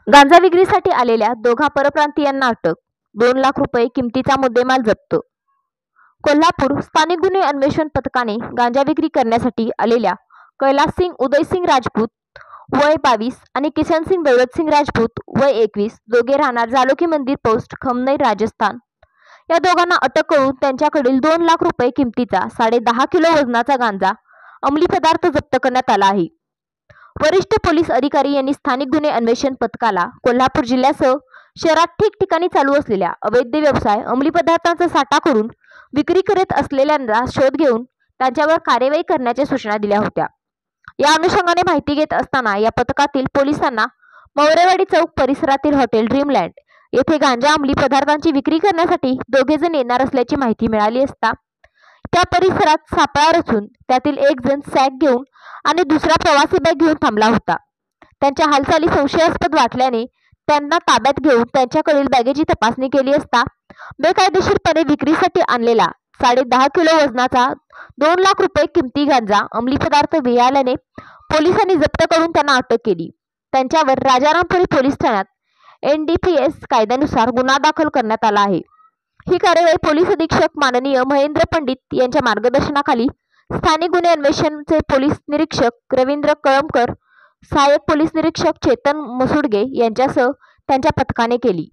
गांजा विक्रीसाठी आलेल्या दोघा परप्रांतीयांना अटक, 2 लाख रुपये किमतीचा मुद्देमाल जप्त. कोल्हापूर स्थानिक गुन्हे अन्वेषण पथकाने गांजा विक्री करण्यासाठी आलेल्या कैलाससिंग उदयसिंग राजपूत वय 22 आणि किशनसिंग दौलतसिंग राजपूत वय 21 दोघे राहणार जालोकी मंदिर पोस्ट खमनैर राजस्थान या दोघांना अटक करून त्यांच्याकडील 2 लाख रुपये किमतीचा 10.5 किलो वजनाचा गांजा अंमली पदार्थ जप्त करण्यात आला आहे. वरिष्ठ पोलीस अधिकारी यांनी स्थानिक गुन्हे अन्वेषण पथकाला कोल्हापूर जिल्ह्यासह शहरात ठिकठिकाणी चालू असलेल्या अवैध व्यवसाय अंमली पदार्थांचा साठा करून विक्री करत असलेल्यांना शोध घेऊन त्यांच्यावर कार्यवाही करण्याच्या सूचना दिल्या होत्या. या अनुषंगाने माहिती घेत असताना या पथकातील पोलिसांना मौरेवाडी चौक परिसरातील हॉटेल ड्रीमलँड येथे गांजा अंमली पदार्थांची विक्री करण्यासाठी दोघे जण येणार असल्याची माहिती मिळाली असता त्या परिसरात सापळा रचून त्यातील एक जण सॅक घेऊन आणि दुसरा प्रवासी बॅग घेऊन थांबला होता. त्यांच्या हालचाली संशयास्पद वाटल्याने त्यांना ताब्यात घेऊन त्यांच्याकडील बॅगेची तपासणी केली असता बेकायदेशीरपणे विक्रीसाठी आणलेला 10.5 किलो वजनाचा 2 लाख रुपये किमती गांजा अंमली पदार्थ मिळाल्याने पोलिसांनी जप्त करून त्यांना अटक केली. त्यांच्यावर राजारामपुरी पोलीस ठाण्यात NDPS कायद्यानुसार गुन्हा दाखल करण्यात आला आहे. ही कार्यवाही पोलीस अधीक्षक माननीय महेंद्र पंडित यांच्या मार्गदर्शनाखाली स्थानिक गुन्हे अन्वेषणचे पोलीस निरीक्षक रवींद्र कळमकर, सहाय्यक पोलीस निरीक्षक चेतन मसुडगे यांच्यासह त्यांच्या पथकाने केली.